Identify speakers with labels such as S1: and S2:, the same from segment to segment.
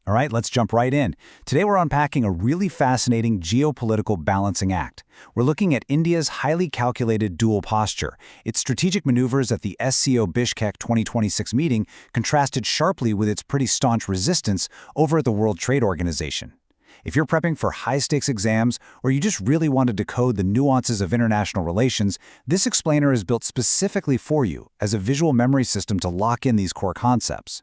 S1: All right, let's jump right in. Today we're unpacking a really fascinating geopolitical balancing act. We're looking at India's highly calculated dual posture. Its strategic maneuvers at the SCO Bishkek 2026 meeting contrasted sharply with its pretty staunch resistance over at the World Trade Organization. If you're prepping for high-stakes exams or you just really want to decode the nuances of international relations, this explainer is built specifically for you as a visual memory system to lock in these core concepts.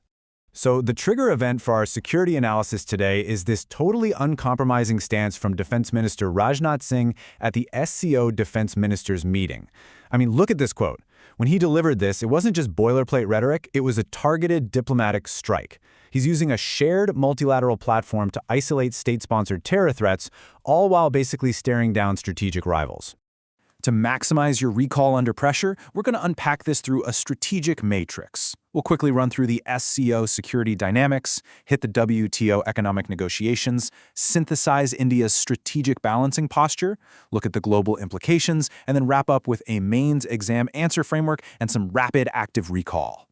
S2: So the trigger event for our security analysis today is this totally uncompromising stance from Defense Minister Rajnath Singh at the SCO Defense Ministers meeting. I mean, look at this quote. When he delivered this, it wasn't just boilerplate rhetoric, it was a targeted diplomatic strike. He's using a shared multilateral platform to isolate state-sponsored terror threats, all while basically staring down strategic rivals.
S3: To maximize your recall under pressure, we're going to unpack this through a strategic matrix. We'll quickly run through the SCO security dynamics, hit the WTO economic negotiations, synthesize India's strategic balancing posture, look at the global implications, and then wrap up with a mains exam answer framework and some rapid active recall.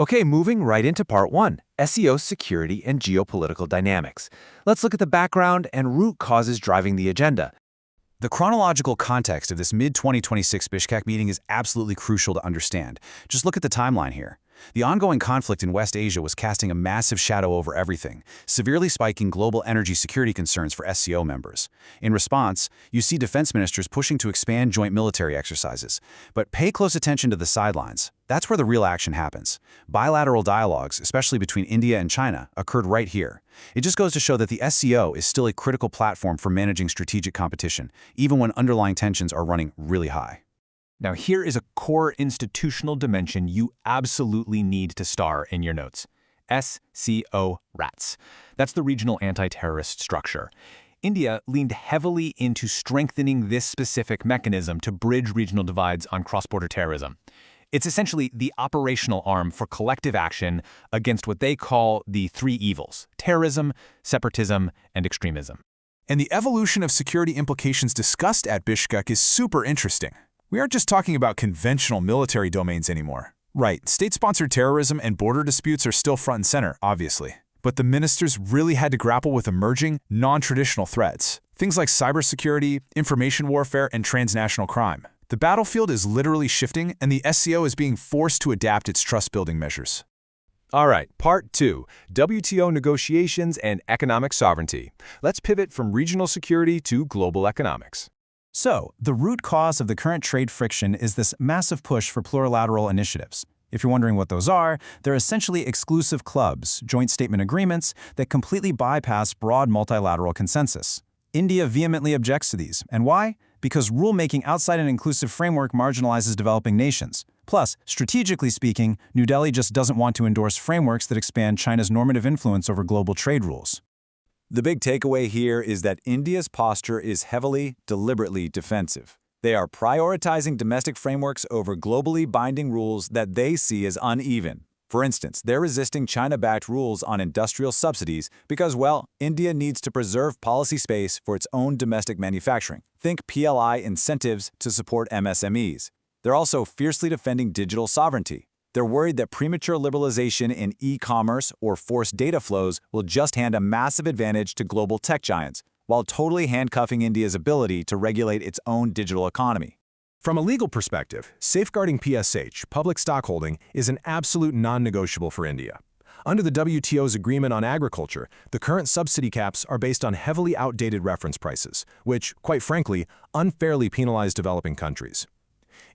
S3: Okay, moving right into part 1, SCO security and geopolitical dynamics. Let's look at the background and root causes driving the agenda.
S1: The chronological context of this mid-2026 Bishkek meeting is absolutely crucial to understand. Just look at the timeline here. The ongoing conflict in West Asia was casting a massive shadow over everything, severely spiking global energy security concerns for SCO members. In response, you see defense ministers pushing to expand joint military exercises. But pay close attention to the sidelines. That's where the real action happens. Bilateral dialogues, especially between India and China, occurred right here. It just goes to show that the SCO is still a critical platform for managing strategic competition, even when underlying tensions are running really high.
S3: Now here is a core institutional dimension you absolutely need to star in your notes. SCO RATS. That's the regional anti-terrorist structure. India leaned heavily into strengthening this specific mechanism to bridge regional divides on cross-border terrorism. It's essentially the operational arm for collective action against what they call the three evils: terrorism, separatism, and extremism.
S4: And the evolution of security implications discussed at Bishkek is super interesting. We aren't just talking about conventional military domains anymore. Right, state-sponsored terrorism and border disputes are still front and center, obviously. But the ministers really had to grapple with emerging, non-traditional threats. Things like cybersecurity, information warfare, and transnational crime. The battlefield is literally shifting, and the SCO is being forced to adapt its trust-building measures.
S5: All right, part 2, WTO negotiations and economic sovereignty. Let's pivot from regional security to global economics.
S1: So, the root cause of the current trade friction is this massive push for plurilateral initiatives. If you're wondering what those are, they're essentially exclusive clubs, joint statement agreements, that completely bypass broad multilateral consensus. India vehemently objects to these. And why? Because rulemaking outside an inclusive framework marginalizes developing nations. Plus, strategically speaking, New Delhi just doesn't want to endorse frameworks that expand China's normative influence over global trade rules.
S2: The big takeaway here is that India's posture is heavily, deliberately defensive. They are prioritizing domestic frameworks over globally binding rules that they see as uneven. For instance, they're resisting China-backed rules on industrial subsidies because, well, India needs to preserve policy space for its own domestic manufacturing. Think PLI incentives to support MSMEs. They're also fiercely defending digital sovereignty. They're worried that premature liberalization in e-commerce or forced data flows will just hand a massive advantage to global tech giants, while totally handcuffing India's ability to regulate its own digital economy.
S4: From a legal perspective, safeguarding PSH, public stockholding, is an absolute non-negotiable for India. Under the WTO's agreement on agriculture, the current subsidy caps are based on heavily outdated reference prices, which, quite frankly, unfairly penalize developing countries.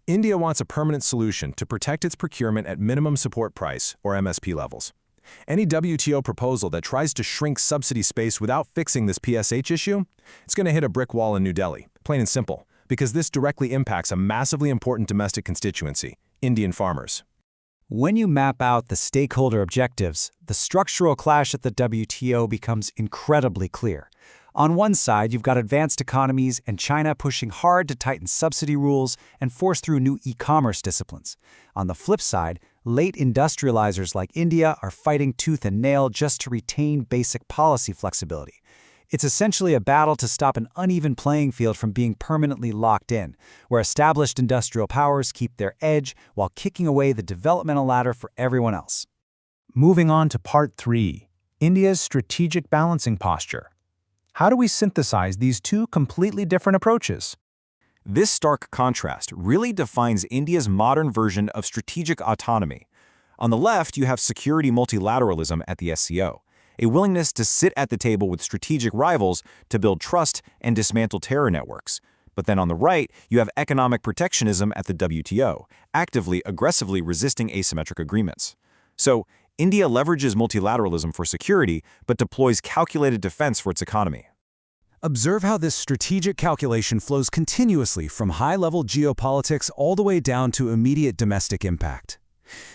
S4: India wants a permanent solution to protect its procurement at minimum support price, or MSP levels. Any WTO proposal that tries to shrink subsidy space without fixing this PSH issue, it's going to hit a brick wall in New Delhi, plain and simple, because this directly impacts a massively important domestic constituency, Indian farmers.
S1: When you map out the stakeholder objectives, the structural clash at the WTO becomes incredibly clear. On one side, you've got advanced economies and China pushing hard to tighten subsidy rules and force through new e-commerce disciplines. On the flip side, late industrializers like India are fighting tooth and nail just to retain basic policy flexibility. It's essentially a battle to stop an uneven playing field from being permanently locked in, where established industrial powers keep their edge while kicking away the developmental ladder for everyone else.
S3: Moving on to part 3, India's strategic balancing posture. How do we synthesize these two completely different approaches?
S2: This stark contrast really defines India's modern version of strategic autonomy. On the left, you have security multilateralism at the SCO, a willingness to sit at the table with strategic rivals to build trust and dismantle terror networks. But then on the right, you have economic protectionism at the WTO, aggressively resisting asymmetric agreements. So, India leverages multilateralism for security, but deploys calculated defense for its economy.
S1: Observe how this strategic calculation flows continuously from high-level geopolitics all the way down to immediate domestic impact.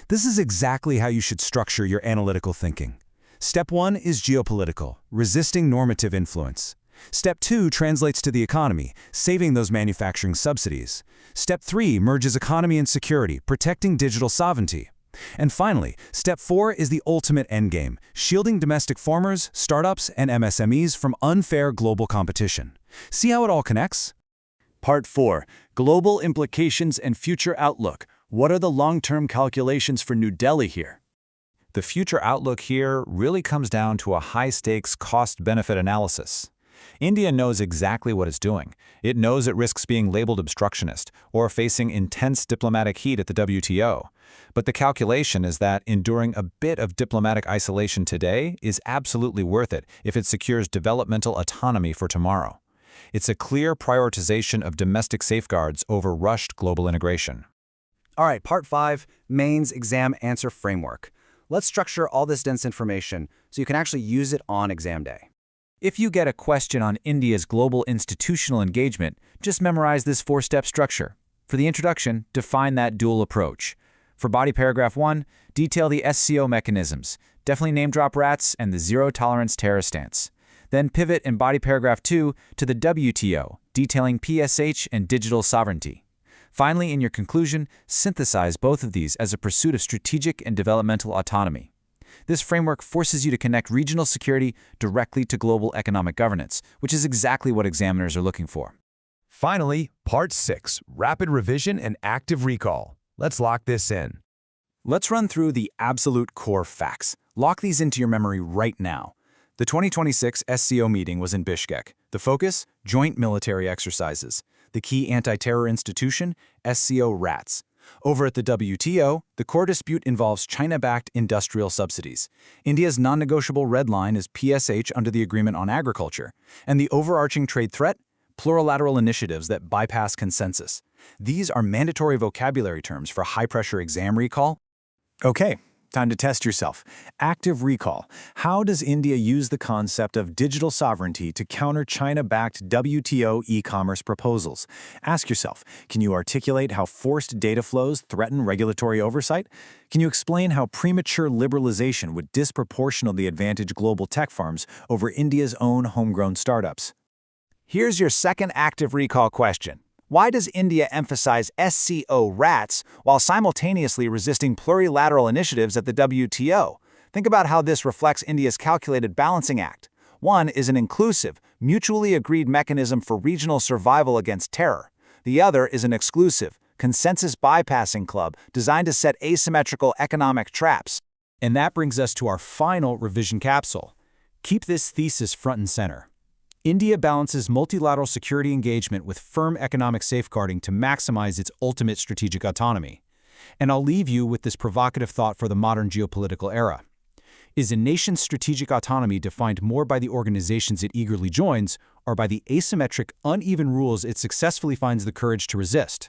S1: This is exactly how you should structure your analytical thinking. Step 1 is geopolitical, resisting normative influence. Step 2 translates to the economy, saving those manufacturing subsidies. Step 3 merges economy and security, protecting digital sovereignty. And finally, Step 4 is the ultimate endgame, shielding domestic farmers, startups, and MSMEs from unfair global competition. See how it all connects?
S3: Part 4. Global Implications and Future Outlook. What are the long-term calculations for New Delhi here?
S2: The future outlook here really comes down to a high-stakes cost-benefit analysis. India knows exactly what it's doing. It knows it risks being labeled obstructionist or facing intense diplomatic heat at the WTO. But the calculation is that enduring a bit of diplomatic isolation today is absolutely worth it if it secures developmental autonomy for tomorrow. It's a clear prioritization of domestic safeguards over rushed global integration.
S6: All right, Part 5, Mains Exam Answer Framework. Let's structure all this dense information so you can actually use it on exam day.
S3: If you get a question on India's global institutional engagement, just memorize this 4-step structure. For the introduction, define that dual approach. For body paragraph 1, detail the SCO mechanisms, definitely name drop rats and the zero-tolerance terror stance. Then pivot in body paragraph 2 to the WTO, detailing PSH and digital sovereignty. Finally, in your conclusion, synthesize both of these as a pursuit of strategic and developmental autonomy. This framework forces you to connect regional security directly to global economic governance, which is exactly what examiners are looking for.
S5: Finally, Part 6, Rapid Revision and Active Recall. Let's lock this in.
S3: Let's run through the absolute core facts. Lock these into your memory right now. The 2026 SCO meeting was in Bishkek. The focus? Joint military exercises. The key anti-terror institution? SCO RATS. Over at the WTO, the core dispute involves China-backed industrial subsidies. India's non-negotiable red line is PSH under the Agreement on Agriculture. And the overarching trade threat? Plurilateral initiatives that bypass consensus. These are mandatory vocabulary terms for high-pressure exam recall. Okay, time to test yourself. Active recall. How does India use the concept of digital sovereignty to counter China-backed WTO e-commerce proposals? Ask yourself, can you articulate how forced data flows threaten regulatory oversight? Can you explain how premature liberalization would disproportionately advantage global tech firms over India's own homegrown startups?
S7: Here's your second active recall question. Why does India emphasize SCO RATS while simultaneously resisting plurilateral initiatives at the WTO? Think about how this reflects India's calculated balancing act. One is an inclusive, mutually agreed mechanism for regional survival against terror. The other is an exclusive, consensus bypassing club designed to set asymmetrical economic traps.
S3: And that brings us to our final revision capsule. Keep this thesis front and center. India balances multilateral security engagement with firm economic safeguarding to maximize its ultimate strategic autonomy. And I'll leave you with this provocative thought for the modern geopolitical era. Is a nation's strategic autonomy defined more by the organizations it eagerly joins or by the asymmetric, uneven rules it successfully finds the courage to resist?